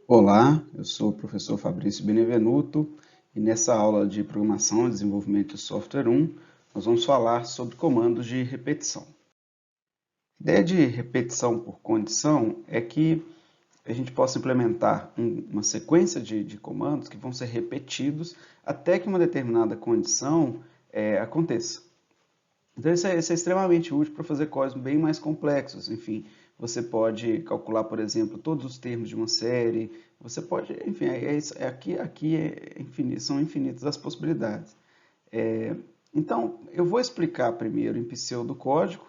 Olá, eu sou o professor Fabrício Benevenuto e nessa aula de Programação e Desenvolvimento de Software 1, nós vamos falar sobre comandos de repetição. A ideia de repetição por condição é que a gente possa implementar uma sequência de comandos que vão ser repetidos até que uma determinada condição aconteça. Então, isso é extremamente útil para fazer códigos bem mais complexos. Enfim, você pode calcular, por exemplo, todos os termos de uma série. Você pode, enfim, são infinitas as possibilidades. Então, eu vou explicar primeiro em pseudocódigo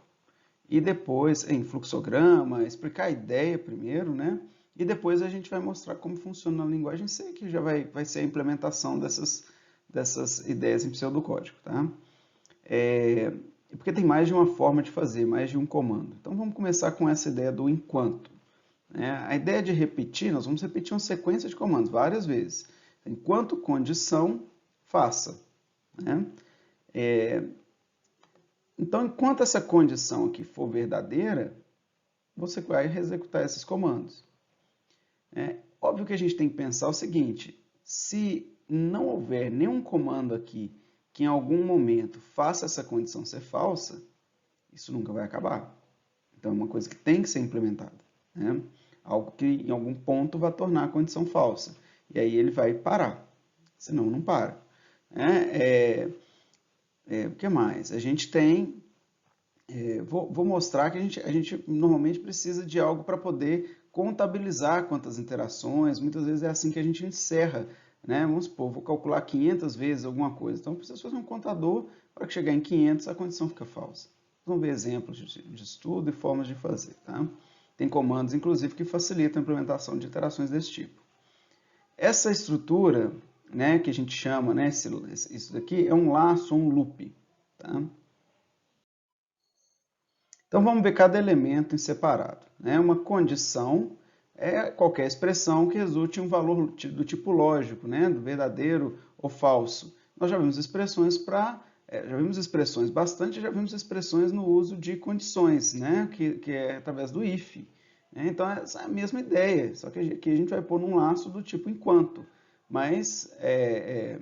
e depois em fluxograma, explicar a ideia primeiro, né? E depois a gente vai mostrar como funciona na linguagem C, que já vai ser a implementação dessas ideias em pseudocódigo, tá? Porque tem mais de uma forma de fazer, mais de um comando. Então vamos começar com essa ideia do enquanto. A ideia de repetir, nós vamos repetir uma sequência de comandos várias vezes. Enquanto condição, faça. Né? Então, enquanto essa condição aqui for verdadeira, você vai executar esses comandos. Óbvio que a gente tem que pensar o seguinte: se não houver nenhum comando aqui que em algum momento faça essa condição ser falsa, isso nunca vai acabar. Então é uma coisa que tem que ser implementada. Né? Algo que em algum ponto vai tornar a condição falsa. E aí ele vai parar. Senão não para. O que mais? A gente tem. Vou mostrar que a gente normalmente precisa de algo para poder contabilizar quantas interações. Muitas vezes é assim que a gente encerra. Né? Vamos supor, vou calcular 500 vezes alguma coisa. Então, eu preciso fazer um contador para que chegar em 500 a condição fica falsa. Vamos ver exemplos de estudo e formas de fazer. Tá? Tem comandos, inclusive, que facilitam a implementação de interações desse tipo. Essa estrutura, né, que a gente chama, né, isso daqui é um laço, um loop. Tá? Então vamos ver cada elemento em separado. Né? Uma condição é qualquer expressão que resulte em um valor do tipo lógico, né? Do verdadeiro ou falso. Nós já vimos expressões já vimos expressões no uso de condições, né? que é através do if. Né? Então essa é a mesma ideia, só que aqui a gente vai pôr num laço do tipo enquanto, mas é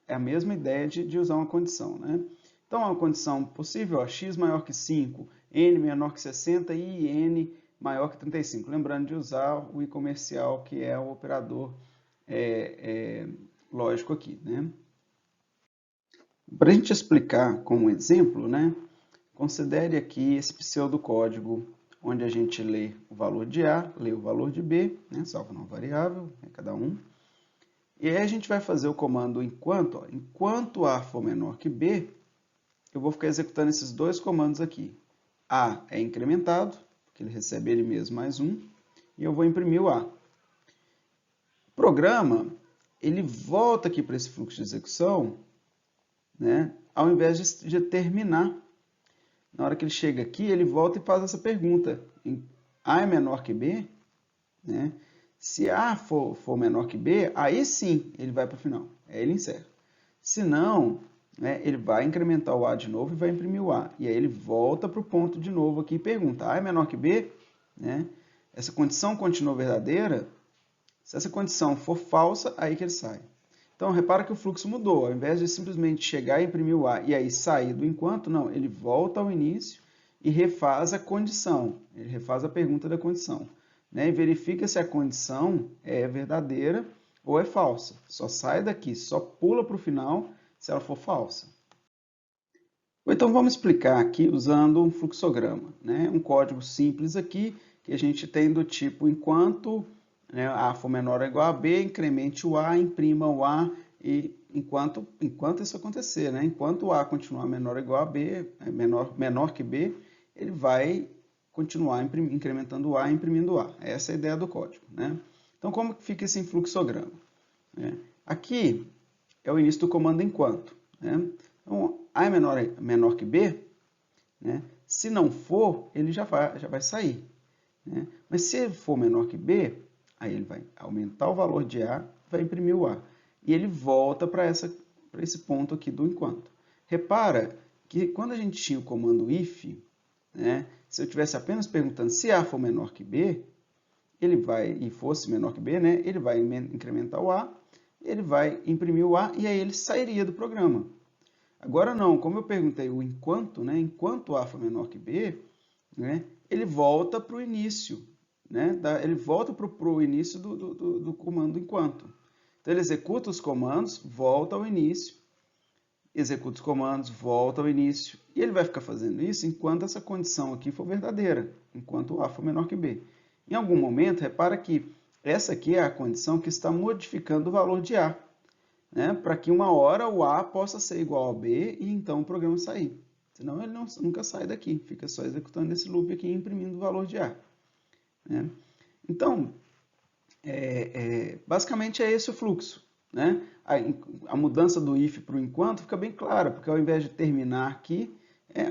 a mesma ideia de usar uma condição. Né? Então, uma condição possível, ó, x maior que 5, n menor que 60 e n maior que 35. Lembrando de usar o i comercial, que é o operador lógico aqui. Né? Para a gente explicar com um exemplo, né, considere aqui esse pseudocódigo onde a gente lê o valor de A, lê o valor de B, né, salvo não variável, cada um. E aí a gente vai fazer o comando enquanto. Ó, enquanto A for menor que B, eu vou ficar executando esses dois comandos aqui. A é incrementado, porque ele recebe ele mesmo mais um, e eu vou imprimir o A. O programa, ele volta aqui para esse fluxo de execução, né, ao invés de terminar. Na hora que ele chega aqui, ele volta e faz essa pergunta. A é menor que B? Né? Se A for menor que B, aí sim ele vai para o final. Aí ele encerra. Se não, né, ele vai incrementar o A de novo e vai imprimir o A. E aí ele volta para o ponto de novo aqui e pergunta: A é menor que B? Né? Essa condição continua verdadeira? Se essa condição for falsa, aí que ele sai. Então, repara que o fluxo mudou. Ao invés de simplesmente chegar e imprimir o A e aí sair do enquanto, não. Ele volta ao início e refaz a condição. Ele refaz a pergunta da condição. Né? E verifica se a condição é verdadeira ou é falsa. Só sai daqui, só pula para o final se ela for falsa. Então vamos explicar aqui usando um fluxograma, né? Um código simples aqui que a gente tem do tipo enquanto, né, A for menor ou igual a B, incremente o A, imprima o A e enquanto isso acontecer, né? Enquanto o A continuar menor ou igual a B, menor que B, ele vai continuar incrementando o A e imprimindo o A. Essa é a ideia do código, né? Então como que fica esse fluxograma? Aqui é o início do comando enquanto. Né? Então, A é menor que B, né? Se não for, ele já vai sair. Né? Mas se ele for menor que B, aí ele vai aumentar o valor de A, vai imprimir o A. E ele volta para esse ponto aqui do enquanto. Repara que quando a gente tinha o comando if, né, se eu estivesse apenas perguntando se A for menor que B, ele vai, e fosse menor que B, né, ele vai incrementar o A, ele vai imprimir o A, e aí ele sairia do programa. Agora não, como eu perguntei o enquanto, né, enquanto A for menor que B, né, ele volta para o início, né, ele volta para o início do comando enquanto. Então ele executa os comandos, volta ao início, executa os comandos, volta ao início, e ele vai ficar fazendo isso enquanto essa condição aqui for verdadeira, enquanto A for menor que B. Em algum momento, repara que essa aqui é a condição que está modificando o valor de A, né, para que uma hora o A possa ser igual a B e então o programa sair. Senão ele nunca sai daqui, fica só executando esse loop aqui e imprimindo o valor de A. Né? Então, basicamente é esse o fluxo. Né? A mudança do if para o enquanto fica bem clara, porque ao invés de terminar aqui,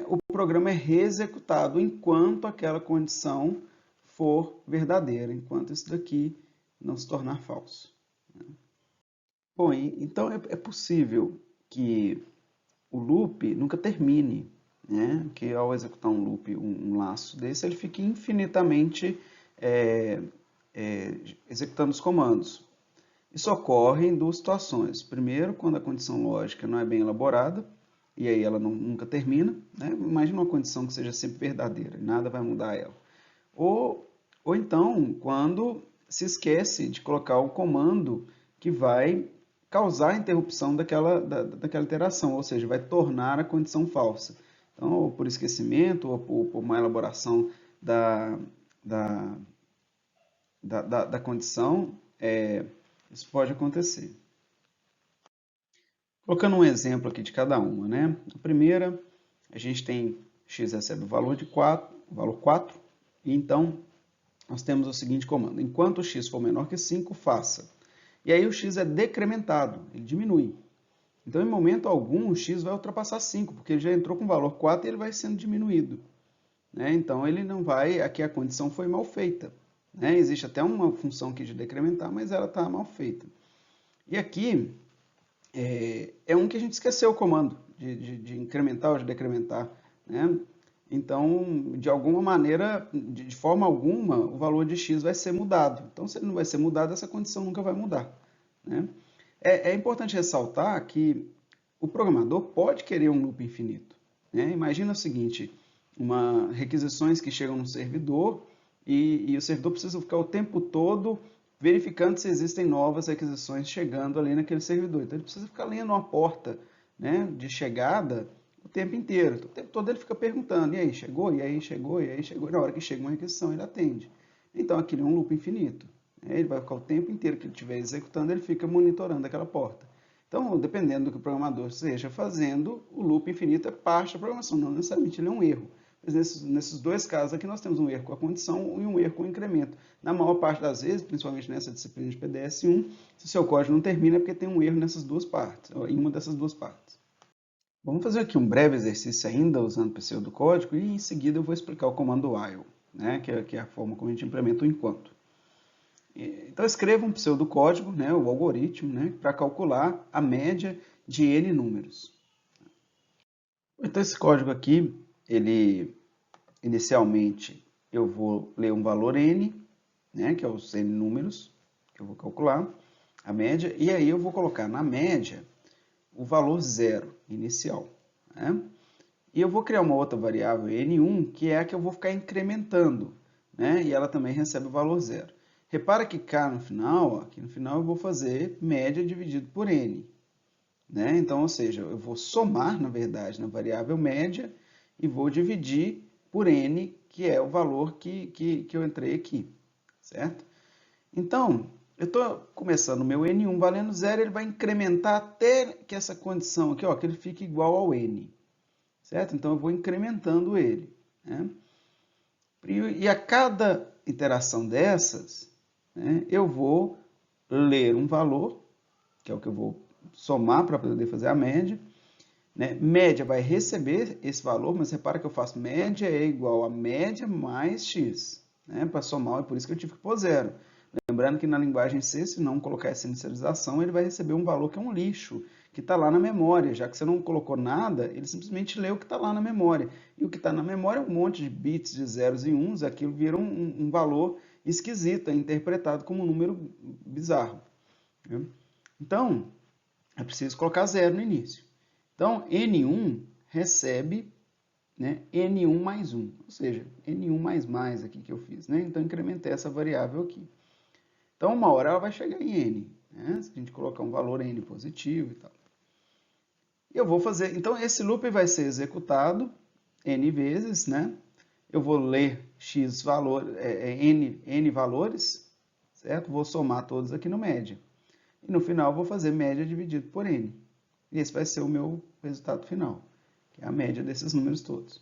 o programa é reexecutado enquanto aquela condição for verdadeira, enquanto isso daqui não se tornar falso. Né? Bom, então é possível que o loop nunca termine, né? Que ao executar um loop, um laço desse, ele fique infinitamente executando os comandos. Isso ocorre em duas situações. Primeiro, quando a condição lógica não é bem elaborada, e aí ela nunca termina. Né? Imagina uma condição que seja sempre verdadeira, nada vai mudar ela. Ou então, quando se esquece de colocar o comando que vai causar a interrupção daquela iteração, ou seja, vai tornar a condição falsa. Então, ou por esquecimento, ou por má elaboração da condição, isso pode acontecer. Colocando um exemplo aqui de cada uma, né? A primeira, a gente tem x recebe o valor de 4, o valor 4, e então nós temos o seguinte comando: enquanto o x for menor que 5, faça. E aí o x é decrementado, ele diminui. Então, em momento algum, o x vai ultrapassar 5, porque ele já entrou com o valor 4 e ele vai sendo diminuído. Né? Então, ele não vai... Aqui a condição foi mal feita. Né? Existe até uma função aqui de decrementar, mas ela está mal feita. E aqui é um que a gente esqueceu o comando de incrementar ou de decrementar. Né? Então, de alguma maneira, de forma alguma, o valor de x vai ser mudado. Então, se ele não vai ser mudado, essa condição nunca vai mudar. Né? É importante ressaltar que o programador pode querer um loop infinito. Né? Imagina o seguinte, requisições que chegam no servidor e o servidor precisa ficar o tempo todo verificando se existem novas requisições chegando ali naquele servidor. Então ele precisa ficar lendo uma porta, né, de chegada o tempo inteiro. Então, o tempo todo ele fica perguntando, e aí, chegou? E aí, chegou? E aí, chegou? E na hora que chega uma requisição, ele atende. Então aquilo é um loop infinito. Ele vai ficar o tempo inteiro que ele estiver executando, ele fica monitorando aquela porta. Então, dependendo do que o programador esteja fazendo, o loop infinito é parte da programação, não necessariamente ele é um erro. Mas nesses dois casos aqui, nós temos um erro com a condição e um erro com o incremento. Na maior parte das vezes, principalmente nessa disciplina de PDS-1, se o seu código não termina é porque tem um erro nessas duas partes, ou em uma dessas duas partes. Vamos fazer aqui um breve exercício ainda usando o pseudocódigo e em seguida eu vou explicar o comando while, né, que é a forma como a gente implementa o enquanto. Então escreva um pseudocódigo, né, o algoritmo, né, para calcular a média de n números. Então esse código aqui, inicialmente eu vou ler um valor n, né, que é os n números, que eu vou calcular a média, e aí eu vou colocar na média o valor 0 inicial. Né? E eu vou criar uma outra variável n1, que é a que eu vou ficar incrementando, né, e ela também recebe o valor 0. Repara que cá no final, aqui no final eu vou fazer média dividido por n. Né? Então, ou seja, eu vou somar, na verdade, na variável média e vou dividir por n, que é o valor que eu entrei aqui. Certo? Então, eu estou começando o meu n1 valendo 0, ele vai incrementar até que essa condição aqui, ó, que ele fique igual ao n. Certo? Então, eu vou incrementando ele. Né? E a cada iteração dessas, né, eu vou ler um valor, que é o que eu vou somar para poder fazer a média. Né? Média vai receber esse valor, mas repara que eu faço média é igual a média mais x. Né? Para somar, é por isso que eu tive que pôr 0. Lembrando que na linguagem C, se não colocar essa inicialização, ele vai receber um valor que é um lixo, que está lá na memória. Já que você não colocou nada, ele simplesmente lê o que está lá na memória. E o que está na memória é um monte de bits de zeros e uns, aquilo vira um valor esquisito, é interpretado como um número bizarro. Né? Então, é preciso colocar 0 no início. Então, N1 recebe, né, N1 mais 1, ou seja, N1 mais aqui que eu fiz. Né? Então, incrementei essa variável aqui. Então, uma hora ela vai chegar em N, né? Se a gente colocar um valor N positivo e tal. E eu vou fazer, então esse loop vai ser executado N vezes, né? Eu vou ler X valor, N valores, certo? Vou somar todos aqui no média. E no final eu vou fazer média dividido por N. E esse vai ser o meu resultado final, que é a média desses números todos.